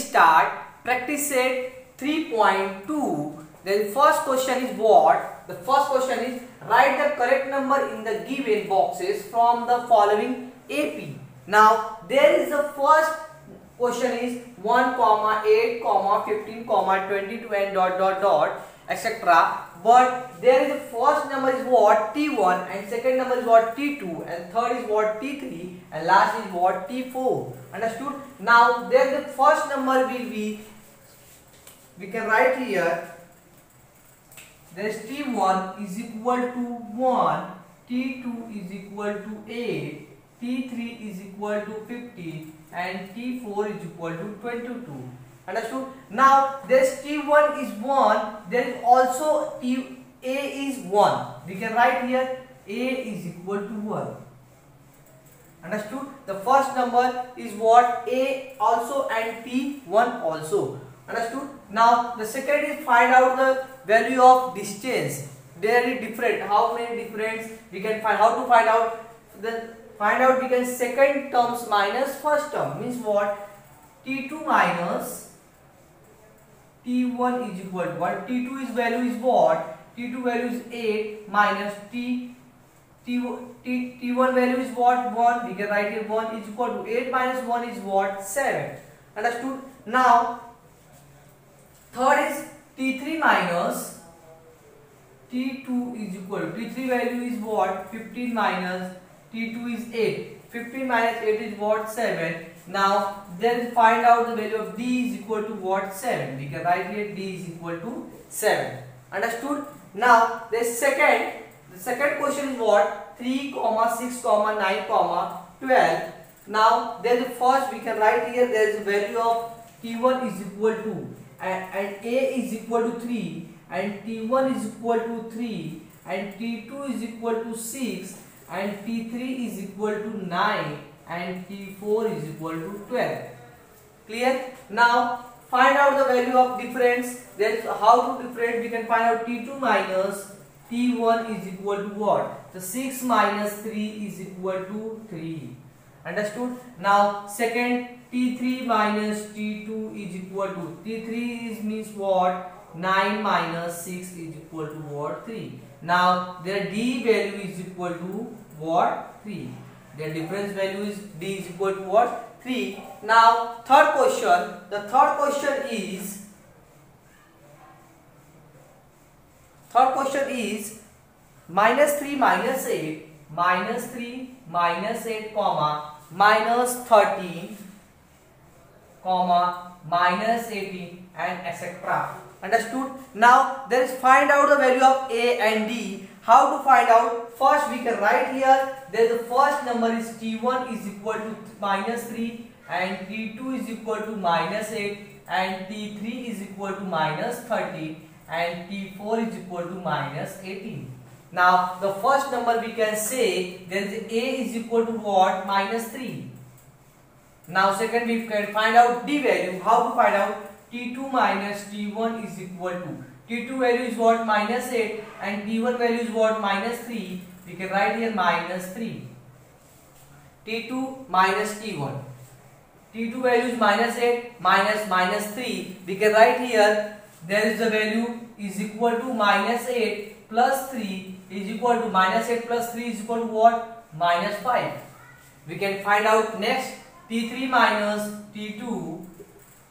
start practice set 3.2. The first question is what? The first question is write the correct number in the given boxes from the following AP. Now there is the first question is 1, 8, 15, 22 and etc. But there is the first number is what? T1, and second number is what? T2, and third is what? T3, and last is what? T4. Understood? Now there the first number will be, we can write here, there is T1 is equal to 1, T2 is equal to 8, T3 is equal to 50, and T4 is equal to 22. Understood? Now this T1 is 1, there is also A is 1. We can write here A is equal to 1. Understood? The first number is what? A also and T1 also. Understood? Now the second is find out the value of distance. Very different. How many difference we can find? How to find out? We can second terms minus first term, means what? T2 minus T1 is equal to what? T2 is value is what? T2 value is 8 minus T1 value is what? 1. We can write here 1 is equal to 8 minus 1 is what? 7. Understood? Now third is T3 minus T2 is equal to, T3 value is what? 15 minus T2 is 8. 15 minus 8 is what? 7. Now then find out the value of D is equal to what? 7. We can write here D is equal to 7. Understood? Now the second question is what? 3, 6, 9, 12. Now there is first we can write here, there is a value of T1 is equal to and A is equal to 3 and T1 is equal to 3 and T2 is equal to 6 and T3 is equal to 9 and T4 is equal to 12. Clear? Now find out the value of difference. There is how to differentiate. We can find out T2 minus T1 is equal to what? So 6 minus 3 is equal to 3. Understood? Now second T3 minus T2 is equal to, T3 is means what? 9 minus 6 is equal to what? 3. Now their D value is equal to what? 3. Their difference value is D is equal to what? 3. Now third question. The third question is minus 3 minus 8, minus 3 minus 8 comma minus 13 comma minus 18 and etc. Understood? Now there is find out the value of A and D. How to find out? First we can write here, there the first number is T1 is equal to minus 3 and T2 is equal to minus 8 and T3 is equal to minus 13 and T4 is equal to minus 18. Now the first number we can say there is A is equal to what? Minus 3. Now second we can find out D value. How to find out? T2 minus T1 is equal to, T2 value is what? Minus 8 and T1 value is what? Minus 3. We can write here minus 3. T2 minus T1. T2 value is minus 8 minus 3. We can write here there is a value is equal to minus 8 plus 3 is equal to, minus 8 plus 3 is equal to what? Minus 5. We can find out next T3 minus T2.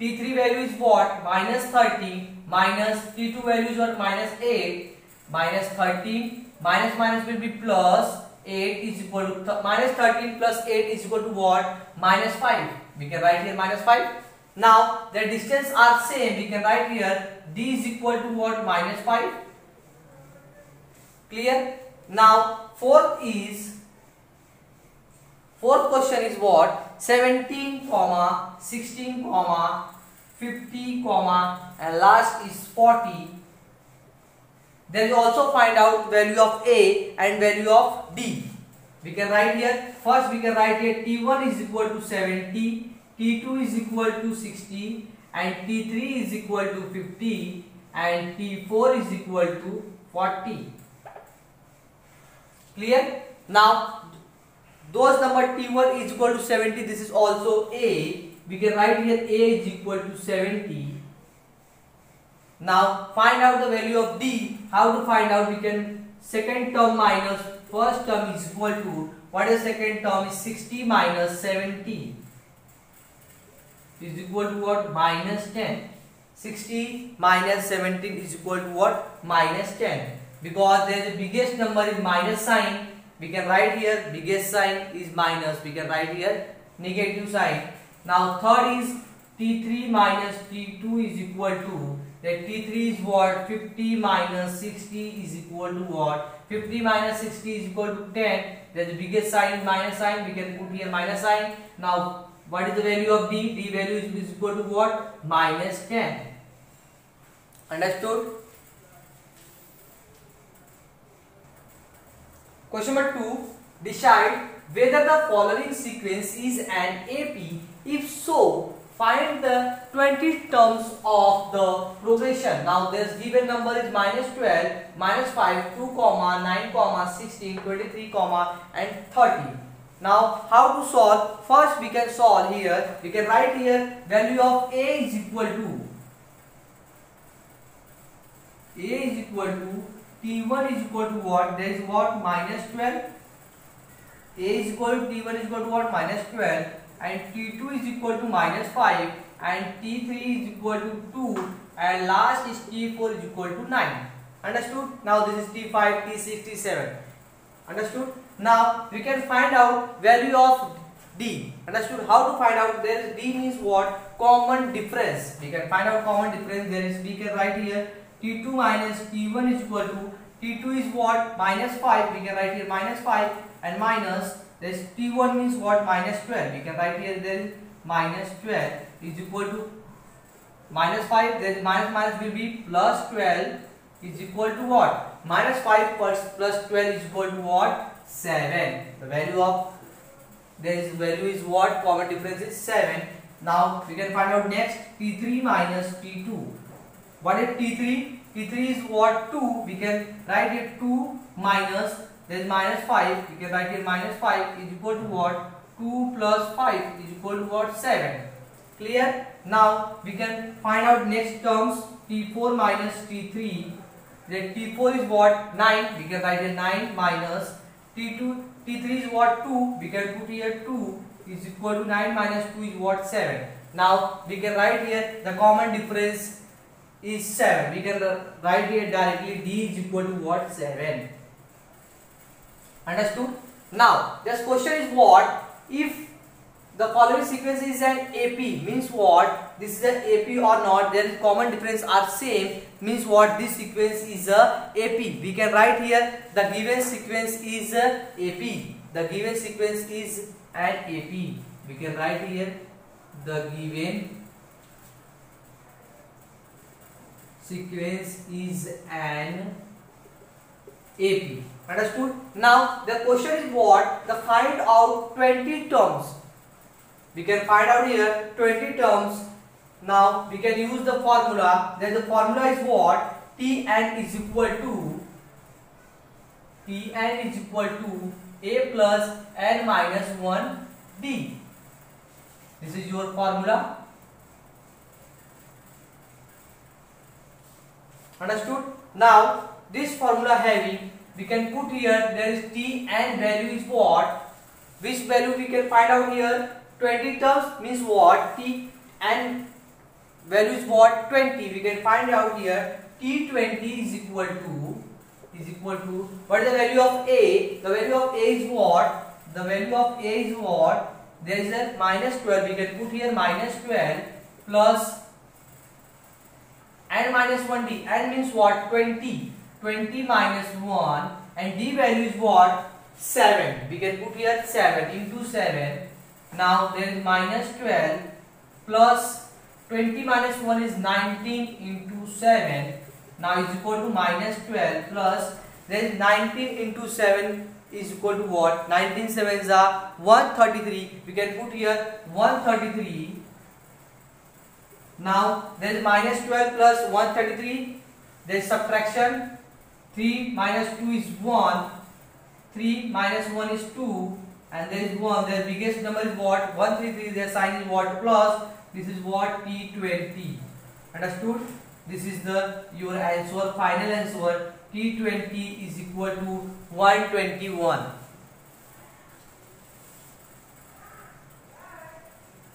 T3 value is what? Minus 13 minus T2 value is what? Minus 8 minus 13 minus will be plus 8 is equal to minus 13 plus 8 is equal to what? Minus 5. We can write here minus 5. Now the distance are same. We can write here D is equal to what? Minus 5. Clear? Now fourth question is what? 17 comma 16 comma 50 comma and last is 40. Then you also find out value of A and value of D. We can write here, first we can write here T1 is equal to 70, T2 is equal to 60 and T3 is equal to 50 and T4 is equal to 40. Clear? Now those number T1 is equal to 70, this is also A, we can write here A is equal to 70. Now find out the value of D. How to find out? We can second term minus first term is equal to, what is second term is 60 minus 70 is equal to what? Minus 10. 60 minus 17 is equal to what? Minus 10. Because there is the biggest number is minus sign, we can write here biggest sign is minus, we can write here negative sign. Now third is T3 minus T2 is equal to, that T3 is what? 50 minus 60 is equal to what? 50 minus 60 is equal to 10. There is the biggest sign is minus sign, we can put here minus sign. Now what is the value of D? D value is equal to what? Minus 10. Understood? Question number 2. Decide whether the following sequence is an AP. If so, find the 20 terms of the progression. Now this given number is minus 12, minus 5, 2, 9, 16, 23, and 30. Now how to solve? First we can solve here. We can write here value of A is equal to T1 is equal to what? There is what? Minus 12. A is equal to T1 is equal to what? Minus 12. And T2 is equal to minus 5. And T3 is equal to 2. And last is T4 is equal to 9. Understood? Now this is T5, T6, T7. Understood? Now we can find out value of D. Understood? How to find out? There is D means what? Common difference. We can find out common difference. There is, we can write here T2 minus T1 is equal to, T2 is what? Minus 5. We can write here minus 5 and minus this T1 means what? Minus 12. We can write here there is minus 12 is equal to minus 5. Then minus will be plus 12 is equal to what? Minus 5 plus 12 is equal to what? 7. The value of this value is what? Common difference is 7. Now we can find out next T3 minus T2. What is T3? T3 is what? 2. We can write it 2 minus, there is minus 5. We can write it minus 5 is equal to what? 2 plus 5 is equal to what? 7. Clear? Now we can find out next terms T4 minus T3. Then T4 is what? 9. We can write it 9 minus T2. T3 is what? 2. We can put here 2 is equal to 9 minus 2 is what? 7. Now we can write here the common difference is 7. We can write here directly D is equal to what? 7. Understood? Now this question is what? If the following sequence is an AP, means what? This is an AP or not? There is common difference are same, means what? This sequence is a AP. We can write here the given sequence is a AP. The given sequence is an AP. We can write here the given sequence is an AP. Understood? Now the question is what? The find out 20 terms. We can find out here 20 terms. Now we can use the formula. Then the formula is what? Tn is equal to A plus n minus 1 D. This is your formula. Understood? Now this formula having, we can put here there is T and value is what? Which value we can find out here? 20 terms means what? T and value is what? 20. We can find out here T20 is equal to what is the value of A? The value of A is what? The value of A is what? There is a minus 12. We can put here minus 12 plus n minus 1D. N means what? 20. 20 minus 1 and D value is what? 7. We can put here 7 into 7. Now there is minus 12 plus 20 minus 1 is 19 into 7. Now is equal to minus 12 plus there is 19 into 7 is equal to what? 19 sevens are 133. We can put here 133. Now there is minus 12 plus 133. There is subtraction. 3 minus 2 is 1. 3 minus 1 is 2. and there is 1. Their biggest number is what? 133. Their sign is what? Plus. This is what? T20. Understood? This is the your answer, final answer. T20 is equal to 121.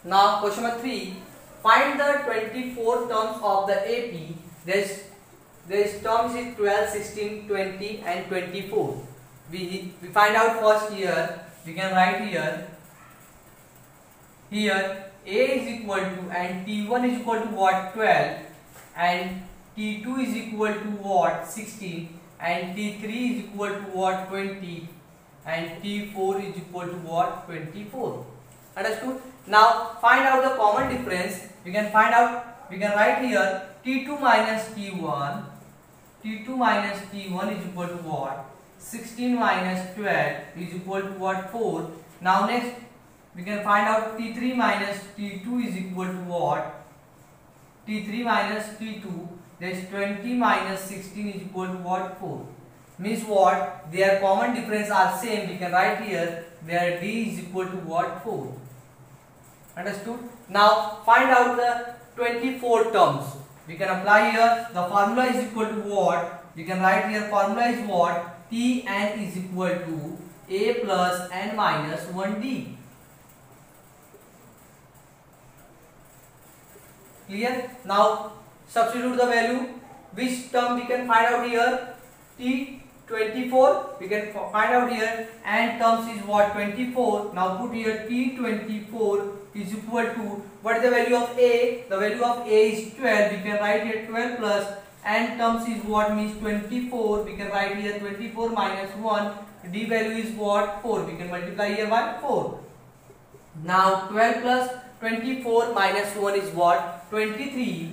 Now question number 3. Find the 24 terms of the AP. There is terms is 12, 16, 20 and 24. We find out first here. We can write here. Here A is equal to, and T1 is equal to what? 12, and T2 is equal to what? 16, and T3 is equal to what? 20, and T4 is equal to what? 24. Understood? Now find out the common difference. We can find out. We can write here T2 minus T1. T2 minus T1 is equal to what? 16 minus 12 is equal to what? 4. Now next we can find out T3 minus T2 is equal to what? T3 minus T2. There is 20 minus 16 is equal to what? 4. Means what? Their common difference are same. We can write here where D is equal to what? 4. Understood? Now find out the 24 terms. We can apply here. The formula is equal to what? We can write here formula is what? Tn is equal to A plus n minus 1D. Clear? Now substitute the value. Which term we can find out here? T24 we can find out here, and terms is what? 24. Now put here T24 is equal to, what is the value of A? The value of A is 12. We can write here 12 plus, and terms is what? Means 24. We can write here 24 minus 1. D value is what? 4. We can multiply here by 4. Now 12 plus 24 minus 1 is what? 23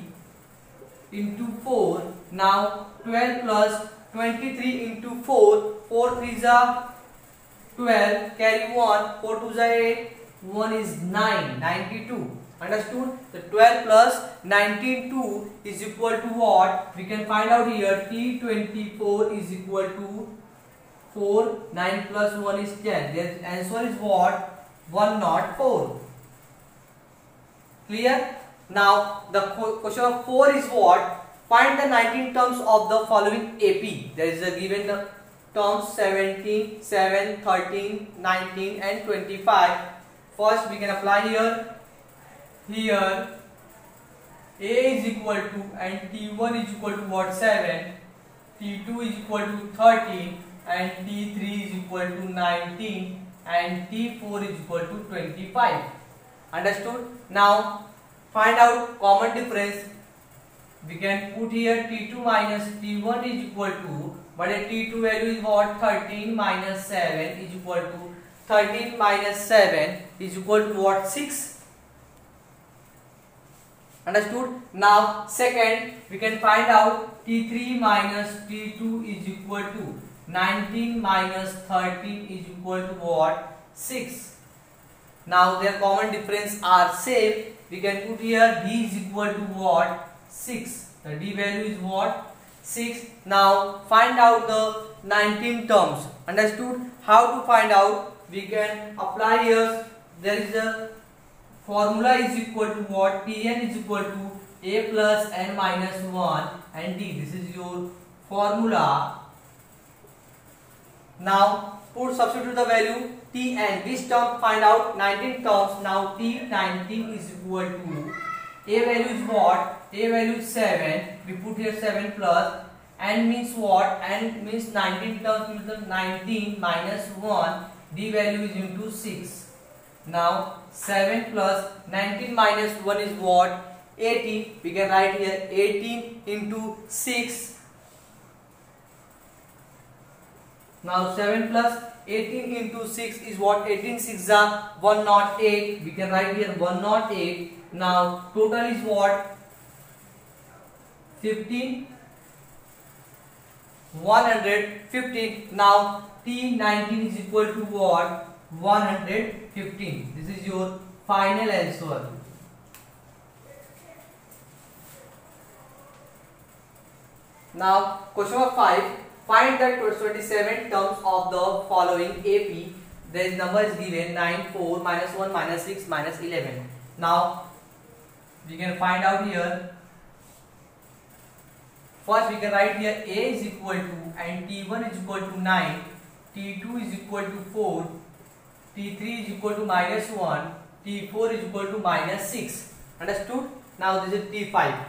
into 4. Now 12 plus 23 into 4. 4 3s are 12. Carry 1. 4 2s are 8. 1 is 9. 92. Understood? The 12 plus 92 is equal to what? We can find out here. T24 is equal to 4. 9 plus 1 is 10. Their answer is what? 104. Clear? Now the question of 4 is what? Find the 19 terms of the following AP. There is a given terms 17, 7, 13, 19 and 25. First we can apply here. Here A is equal to, and T1 is equal to what? 7, T2 is equal to 13, and T3 is equal to 19, and T4 is equal to 25. Understood? Now find out common difference. We can put here T2 minus T1 is equal to, but a T2 value is what? 13 minus 7 is equal to, 13 minus 7 is equal to what? 6. Understood? Now second we can find out T3 minus T2 is equal to 19 minus 13 is equal to what? 6. Now their common difference are same. We can put here D is equal to what? 6. The D value is what? 6. Now find out the 19 terms. Understood? How to find out? We can apply here. There is a formula is equal to what? Tn is equal to A plus n minus 1 and D. This is your formula. Now substitute the value Tn. Which term find out? 19 terms. Now T19 is equal to, A value is what? A value is 7. We put here 7 plus, n means what? N means 19 terms means 19 minus 1. D value is into 6. Now 7 plus 19 minus 1 is what? 18. We can write here 18 into 6. Now 7 plus 18 into 6 is what? 18 6 are 108. We can write here 108. Now total is what? 15. 115. Now T19 is equal to what? 115. This is your final answer. Now question number 5. Find the 27 terms of the following AP. There is number is given 9, 4, minus 1, minus 6, minus 11. Now we can find out here. First we can write here A is equal to, and T1 is equal to 9, T2 is equal to 4, T3 is equal to minus 1, T4 is equal to minus 6. Understood? Now this is T5.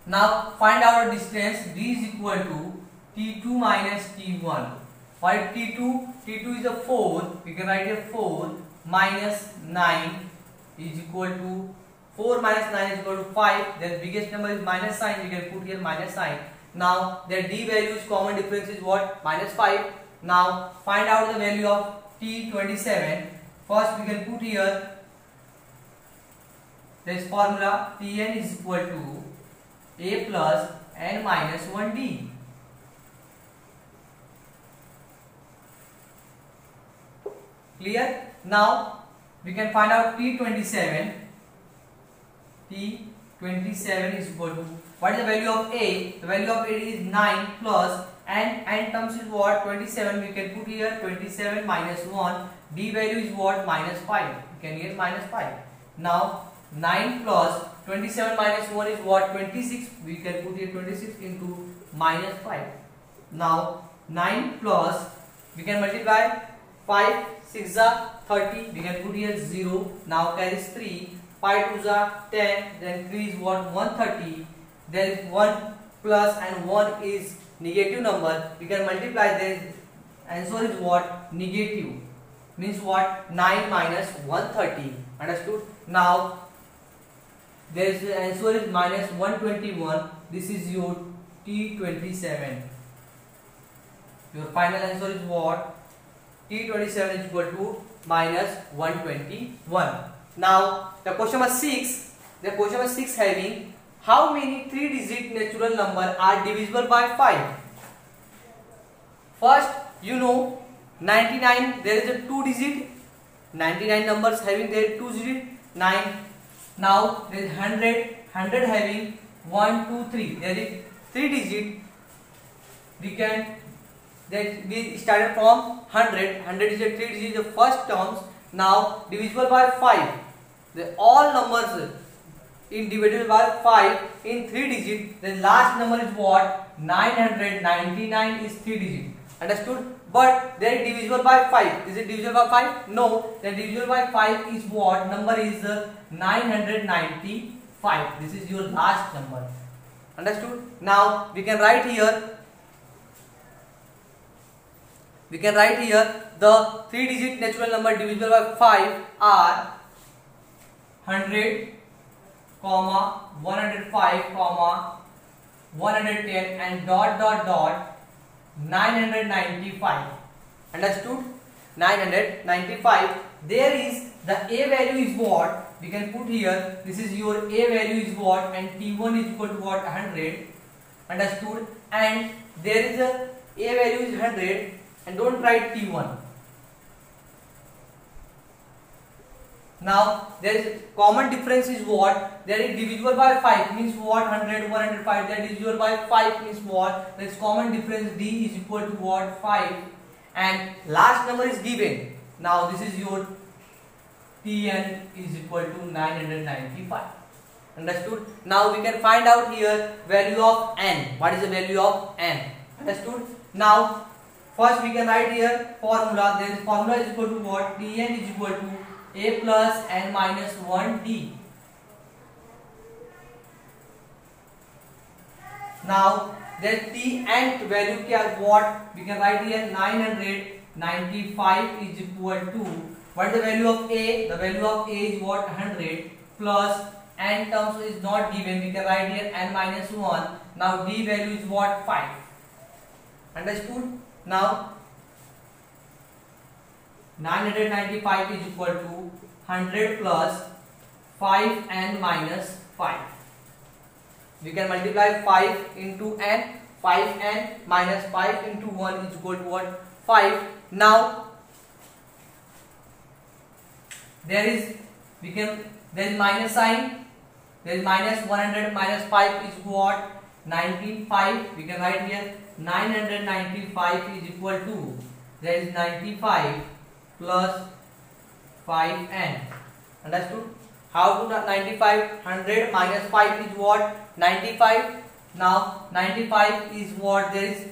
Now find out the distance. D is equal to T2 minus T1. What is T2? T2 is a 4. We can write here 4 minus 9 is equal to 4 minus 9 is equal to 5. Then biggest number is minus sign. We can put here minus sign. Now their D value is common difference is what? Minus 5. Now find out the value of T27. First we can put here this formula. Tn is equal to A plus n minus 1D. Clear? Now we can find out T27. T27 is equal to, what is the value of A? The value of A is 9 plus n terms is what? 27. We can put here 27 minus 1. D value is what? Minus 5. We can get minus 5. Now 9 plus 27 minus 1 is what? 26. We can put here 26 into minus 5. Now 9 plus, we can multiply 5 6 are 30. We can put here 0. Now carries 3. 5 2 are 10. Then 3 is what? 130. There is 1 plus and 1 is negative number. We can multiply this. Answer is what? Negative. Means what? 9 minus 130. Understood? Now there is the answer is minus 121. This is your T27. Your final answer is what? T27 is equal to minus 121. Now the question number 6. The question number 6 having, how many 3-digit natural number are divisible by 5? First, you know 99, there is a 2-digit. 99 numbers having their 2-digit 9. Now there is 100 having 1 2 3. There is 3-digit. We started from 100. 100 is a 3-digit, the first terms. Now divisible by 5. All numbers in divisible by 5 in 3-digit. The last number is what? 999 is 3-digit. Understood? But they are divisible by 5. Is it divisible by 5? No. The divisible by 5 is what? Number is 995. This is your last number. Understood? Now we can write here. We can write here the 3-digit natural number divisible by 5 are 100, 105, 110 and ... 995. Understood? 995. There is the A value is what? We can put here. This is your A value is what? And T1 is equal to what? 100. Understood? And there is a value is 100. And don't write T1. Now there is common difference is what? There is divisible by 5 means what? 100, 105. That is divisible by 5 means what? There is common difference. D is equal to what? 5. And last number is given. Now this is your Tn is equal to 995. Understood? Now we can find out here value of n. What is the value of n? Understood? Now first we can write here formula. There is formula is equal to what? Tn is equal to A plus n minus 1D. Now then T nth value क्या what? We can write here 995 is equal to, what is the value of A? The value of A is what? 100 plus n terms is not given. We can write here n minus 1. Now D value is what? 5. Understood? Now 995 is equal to 100 plus 5n minus 5. We can multiply 5 into n. 5n minus 5 into 1 is equal to what? 5. Now there is minus sign. There is minus 100 minus 5 is what? 95. We can write here 995 is equal to, there is 95 plus 5n. Understood? How to 95? 100 minus 5 is what? 95. Now 95 is what? There is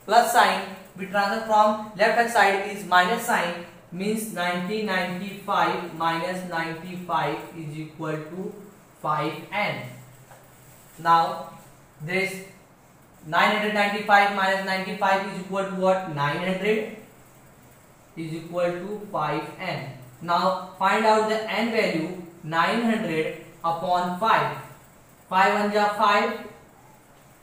plus sign. We transfer from left hand side is minus sign, means 95 minus 95 is equal to 5n. Now this 995 minus 95 is equal to what? 900 is equal to 5n. Now find out the n value. 900 upon 5. 5 1 ja 5.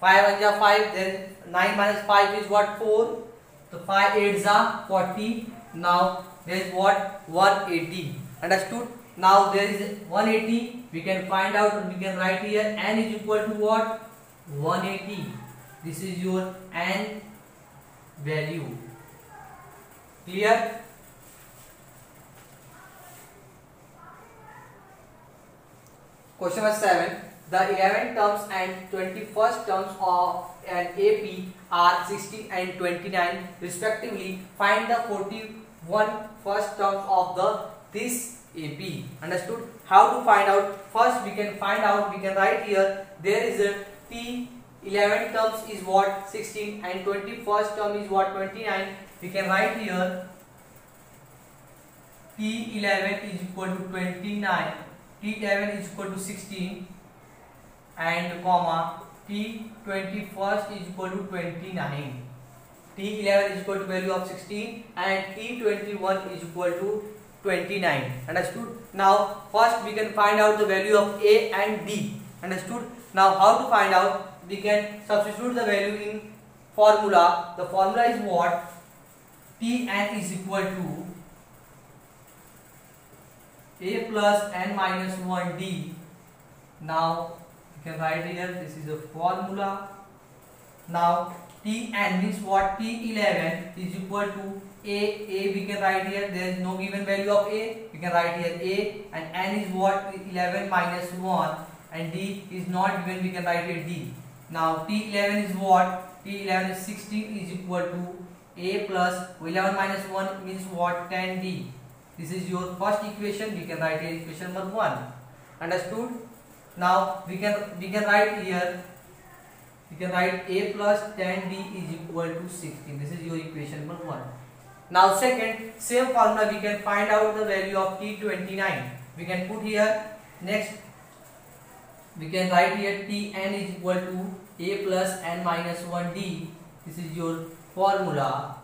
5 1 ja 5. Then 9 minus 5 is what? 4. So 5 8 are 40. Now there is what? 180. Understood? Now there is 180. We can find out. We can write here n is equal to what? 180. This is your n value. Clear? Question number 7. The 11 terms and 21st terms of an AP are 16 and 29 respectively. Find the 41 first terms of this AP. Understood? How to find out? First we can find out, we can write here, there is a T 11 terms is what? 16 and 21st term is what? 29. We can write here T11 is equal to 29, T11 is equal to 16 and comma T21st is equal to 29. T11 is equal to value of 16 and T21 is equal to 29. Understood? Now first we can find out the value of A and D. Understood? Now how to find out? We can substitute the value in formula. The formula is what? Tn is equal to A plus n minus 1 D. Now you can write here, this is a formula. Now Tn means what? T11 is equal to A we can write here, there is no given value of A, we can write here A, and n is what? 11 minus 1, and D is not given, we can write here D. Now T11 is what? T11 is 16 is equal to A plus 11 minus 1 means what? 10D. This is your first equation. We can write here equation number 1. Understood? Now we can write here, we can write A plus 10D is equal to 16. This is your equation number 1. Now second, same formula we can find out the value of T29. We can put here, next we can write here Tn is equal to A plus n minus 1D. This is your formula.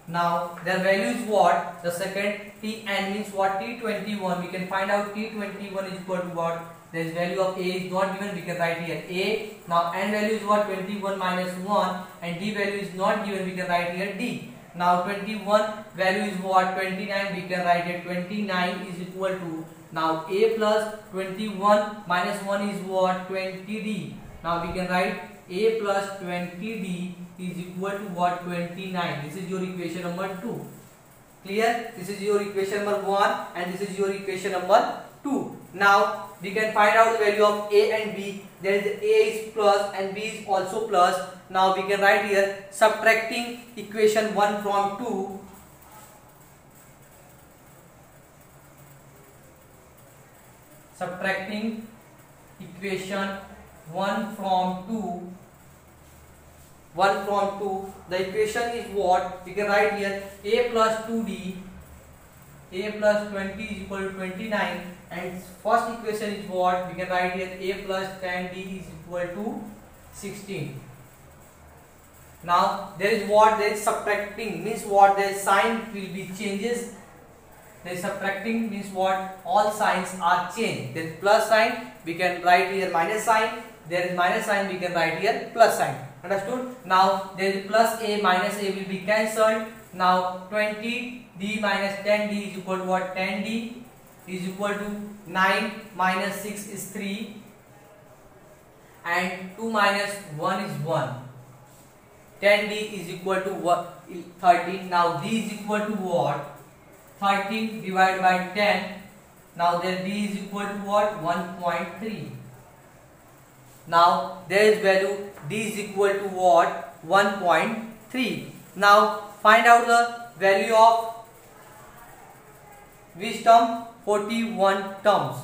Now their value is what? The second Tn means what? T21. We can find out T21 is equal to what? There is value of A is not given, we can write here A. Now n value is what? 21 minus 1, and D value is not given, we can write here D. Now 21 value is what? 29, we can write here 29 is equal to, now A plus 21 minus 1 is what? 20D. Now we can write A plus 20D is equal to what? 29. This is your equation number 2. Clear? This is your equation number 1 and this is your equation number 2. Now we can find out the value of A and B. There is A is plus and B is also plus. Now we can write here, subtracting equation 1 from 2. Subtracting equation 1 from 2. 1 from 2. The equation is what? We can write here A plus 2D. A plus 20 is equal to 29. And first equation is what? We can write here A plus 10D is equal to 16. Now there is what? There is subtracting, means what? There is sign will be changes. There is subtracting means what? All signs are changed. There is plus sign, we can write here minus sign. There is minus sign, we can write here plus sign. Understood? Now there is plus A minus A will be cancelled. Now 20D minus 10D is equal to what? 10D is equal to 9 minus 6 is 3 and 2 minus 1 is 1. 10D is equal to what? 13. Now D is equal to what? 13 divided by 10. Now there D is equal to what? 1.3. Now there is value D is equal to what? 1.3. 3. Now find out the value of which term? 41 terms.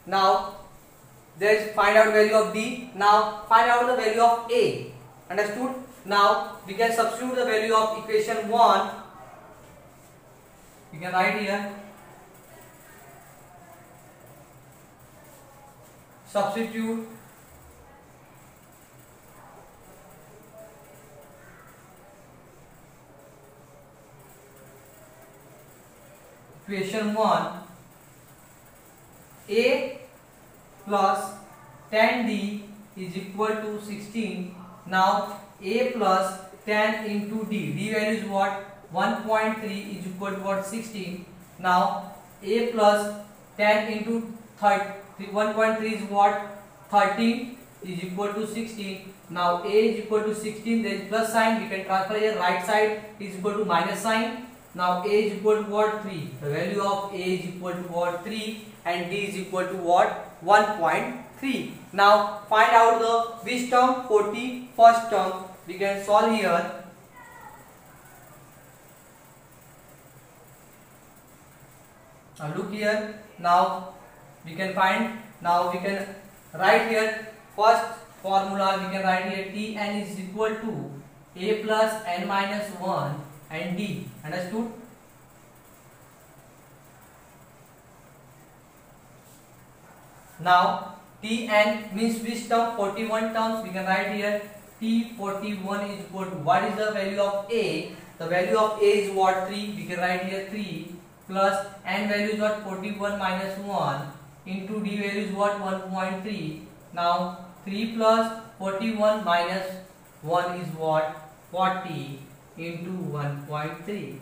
Now there is find out value of D. Now find out the value of A. Understood? Now we can substitute the value of equation 1. You can write here. Substitute equation 1. A plus 10D is equal to 16. Now A plus 10 into D. D value is what? 1.3 is equal to what? 16. Now A plus 10 into 1.3 is what? 13 is equal to 16. Now A is equal to 16. There is plus sign. We can transfer here. Right side is equal to minus sign. Now A is equal to what? 3. The value of A is equal to what? 3, and D is equal to what? 1.3. Now find out the which term? 41st term. We can solve here. Now look here. Now we can find. Now we can write here. First formula we can write here. Tn is equal to A plus n minus 1 and D. Understood? Now Tn means which term? 41 terms. We can write here. T41 is equal to, what is the value of A? The value of A is what? 3. We can write here 3 plus n value is what? 41 minus 1 into D value is what? 1.3. Now 3 plus 41 minus 1 is what? 40 into 1.3.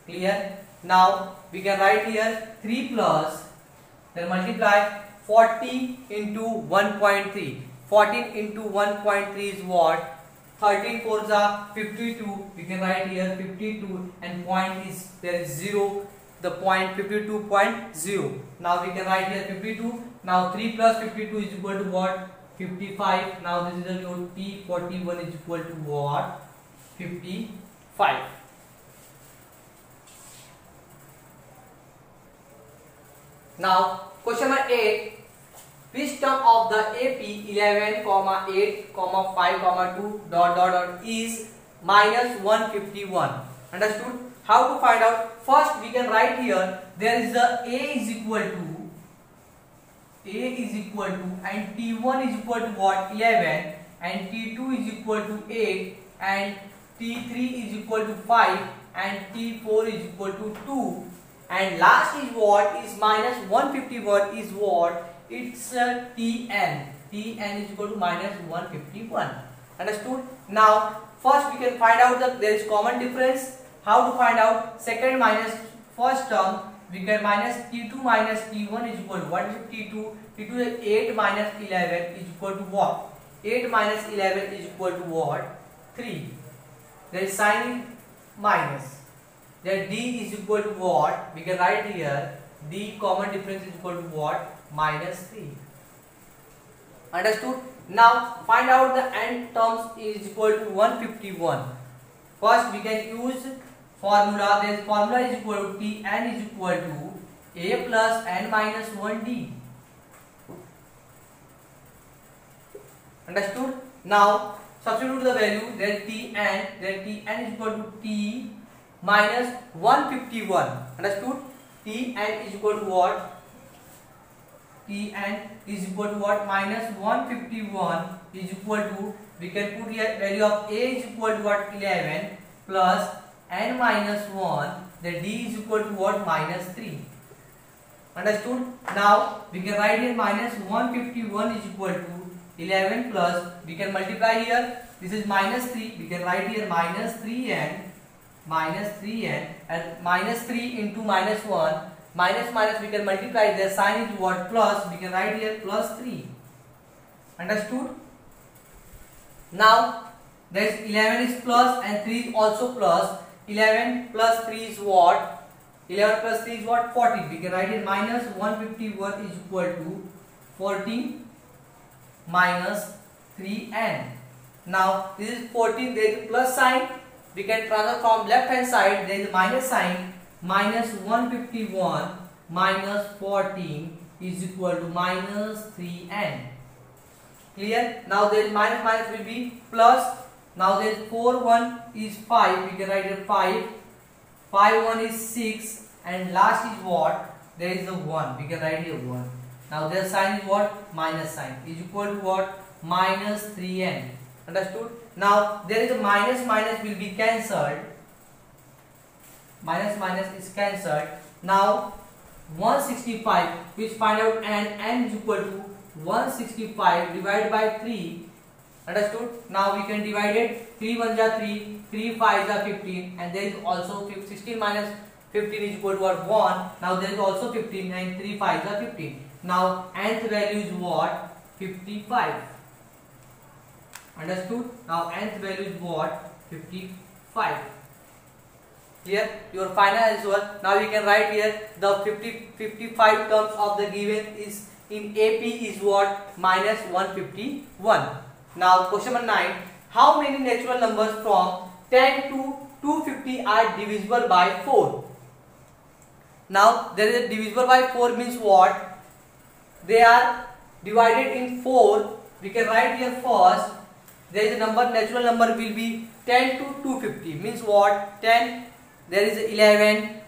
Clear? Now we can write here 3 plus, then multiply 40 into 1.3. 14 into 1.3 is what? 13 4s are 52. We can write here 52, and point is, there is 0. The point 52.0. Now we can write here 52. Now 3 plus 52 is equal to what? 55. Now this is the value. T41 is equal to what? 55. Now question number 8. Which term of the AP 11, 8, 5, 2 is minus 151? Understood? How to find out? First we can write here. There is the A is equal to and T1 is equal to what? 11, and T2 is equal to 8, and T3 is equal to 5, and T4 is equal to 2, and last is what? Is minus 151 is what? It's Tn. Tn is equal to minus 151. Understood? Now first we can find out that there is common difference. How to find out? Second minus first term. We can minus T2 minus T1 is equal to, what is T2? T2 is 8 minus 11 is equal to what? 8 minus 11 is equal to what? 3. There is sign in minus. Then D is equal to what? We can write here. D common difference is equal to what? Minus 3. Understood? Now find out the n terms is equal to 151. First we can use formula. This formula is equal to Tn is equal to A plus n minus 1D. Understood? Now substitute the value. Then Tn is equal to T minus 151. Understood? Tn is equal to what? Tn is equal to what? Minus 151 is equal to, we can put here value of A is equal to what? 11 plus n minus 1. The D is equal to what? Minus 3. Understood? Now we can write here minus 151 is equal to 11 plus, we can multiply here. This is minus 3. We can write here minus 3n and minus 3 into minus 1. Minus minus we can multiply, their sign is what? Plus. We can write here plus 3. Understood? Now there is 11 is plus and 3 is also plus. 11 plus 3 is what? 11 plus 3 is what? 14. We can write here minus 151 is equal to 14 minus 3n. Now this is 14, there is plus sign. We can transfer from left hand side, there is minus sign. Minus 151 minus 14 is equal to minus 3n. Clear? Now there is minus minus will be plus. Now there is 4 1 is 5. We can write it 5. 5 1 is 6, and last is what? There is a 1. We can write here 1. Now their sign is what? Minus sign is equal to what? Minus 3n. Understood? Now there is a minus minus will be cancelled. Minus minus is cancelled. Now 165, which find out n is equal to 165 divided by 3. Understood? Now we can divide it. 3 1 ja 3, 3 5 ja 15, and there is also 16 minus 15 is equal to what? 1. Now there is also 15, and 3 5 ja 15. Now nth value is what? 55. Understood? Now nth value is what? 55. Here your final answer. Now we can write here the 55 terms of the given is in AP is what? Minus 151. Now question number 9. How many natural numbers from 10 to 250 are divisible by 4? Now there is a divisible by 4 means what? They are divided in 4. We can write here first. There is a number, natural number will be 10 to 250 means what? 10, there is 11,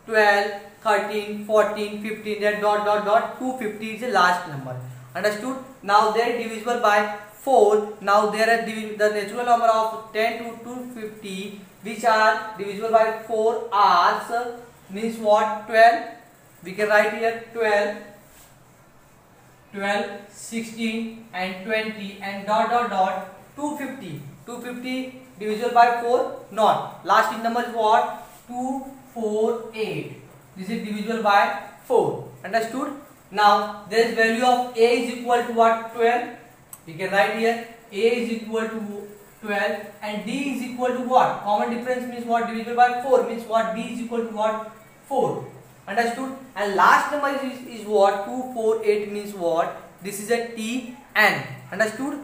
12, 13, 14, 15, then dot dot dot 250 is the last number. Understood? Now they are divisible by 4. Now there are the natural number of 10 to 250 which are divisible by 4 are means what? 12. We can write here 12, 12, 16 and 20 and dot dot dot 250. 250 divisible by 4 not. Last in number is what? 248. This is divisible by 4. Understood? Now there is value of a is equal to what? 12. We can write here a is equal to 12 and d is equal to what? Common difference means what? Divisible by 4 means what? d is equal to what? 4. Understood? And last number is what? 248 means what? This is a Tn. Understood?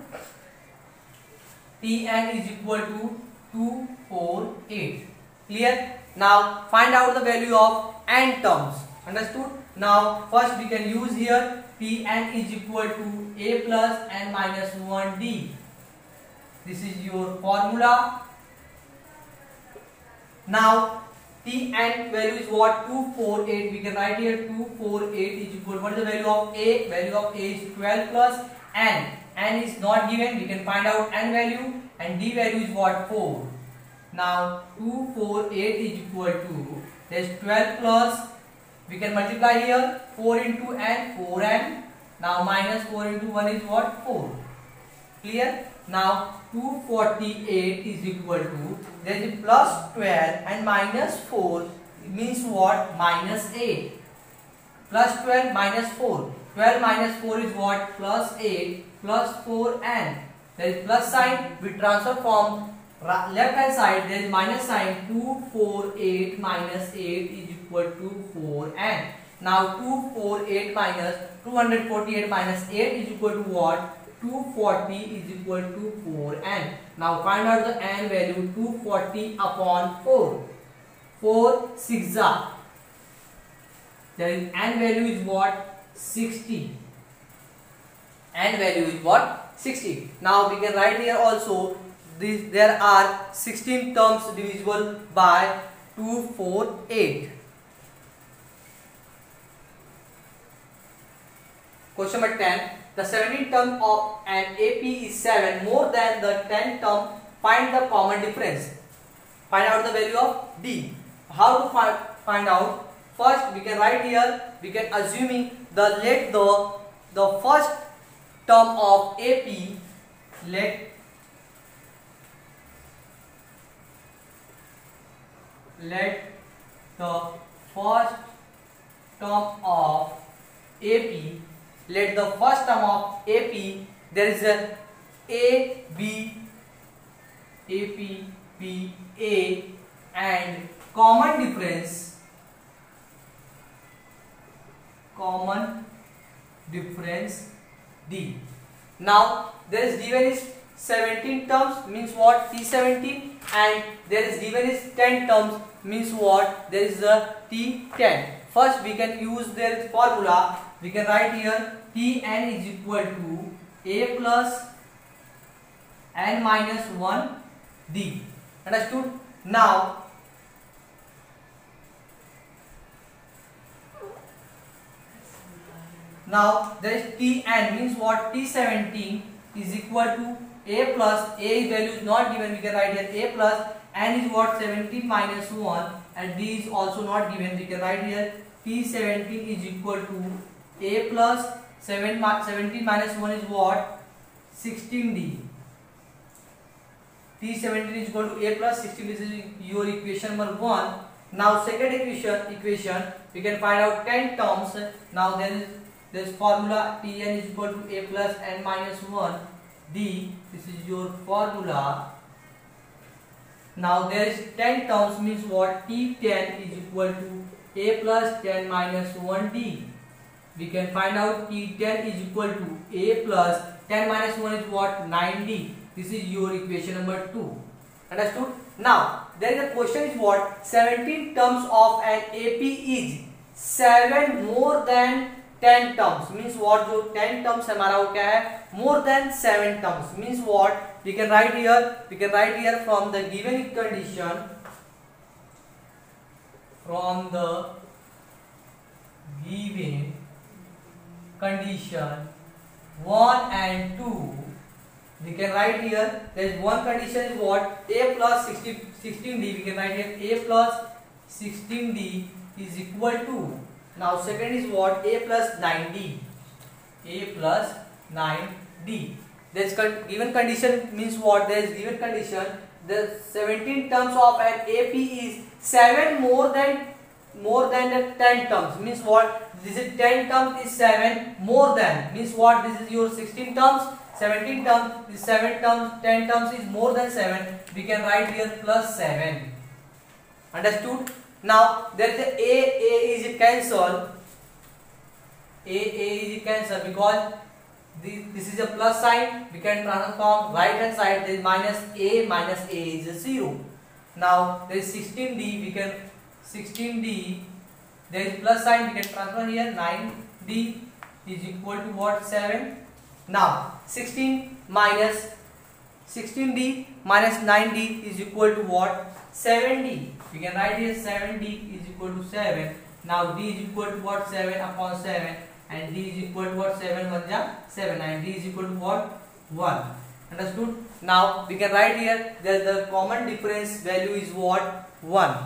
Tn is equal to 248. Clear? Now find out the value of n terms. Understood? Now first we can use here Tn is equal to a plus n minus 1d. This is your formula. Now Tn value is what? 248. We can write here 248 is equal to what is the value of a? Value of a is 12 plus n. N is not given. We can find out n value and d value is what? 4. Now 248 is equal to there is 12 plus. We can multiply here 4 into n, 4n. Now minus 4 into 1 is what? 4. Clear? Now 248 is equal to there is plus 12 and minus 4 means what? Minus 8. Plus 12 minus 4. 12 minus 4 is what? Plus 8 plus 4n. There is plus sign. We transfer from left hand side. There is minus sign. 248 minus 8 is equal to 4n. Now 248 minus 248 minus 8 is equal to what? 240 is equal to 4n. Now find out the n value. 240 upon 4. 4 6 are. There is n value is what? 60. N value is what? 60. Now we can write here also there are 16 terms divisible by 248. Question number 10. The 17th term of an AP is 7 more than the 10th term. Find the common difference. Find out the value of D. How to find out? First we can write here. We can assuming let the first term of AP let the first term of AP there is a B A and common difference D. Now there is given is 17 terms, means what? T17, and there is given is 10 terms, means what? There is a T10. First we can use their formula. We can write here Tn is equal to A plus n minus 1 D. Understood? Now there is Tn, means what? T17 is equal to A plus, A value is not given, we can write here A plus, n is what? 17 minus 1, and D is also not given, we can write here T17 is equal to A plus 17 minus 1 is what? 16D. T17 is equal to A plus 16, this is your equation number 1. Now second equation we can find out 10 terms. Now there is this formula Tn is equal to A plus n minus 1 D. This is your formula. Now there is 10 terms, means what? T10 is equal to A plus 10 minus 1 D. We can find out T10 is equal to A plus 10 minus 1 is what? 9D. This is your equation number 2. Understood? Now there is a question is what? 17 terms of an AP is 7 more than 10 terms, means what? जो 10 terms हमारा वो क्या है? More than 7 terms, means what? We can write here from the given condition, from the given condition 1 and 2, we can write here there is one condition is what? A plus 16D. We can write here A plus 16D is equal to, now second is what? A plus 9D. A plus 9D. There is given condition, means what? There is given condition the 17 terms of an AP is 7 more than the 10 terms, means what? This is 10 terms is 7 more than, means what? This is your 16 terms, 17 terms is 7 terms, 10 terms is more than 7. We can write here plus 7. Understood? Now there is A is cancelled. A is cancelled because this is a plus sign. We can transform right hand side. There is minus A is 0. Now there is 16D. We can 16D. There is plus sign. We can transfer here 9D is equal to what? 7. Now 16D minus 9D is equal to what? 7D. We can write here 7D is equal to 7. Now D is equal to what? 7 upon 7, and D is equal to what? 7 1 ja 7, and D is equal to what? 1. Understood? Now we can write here that the common difference value is what? 1.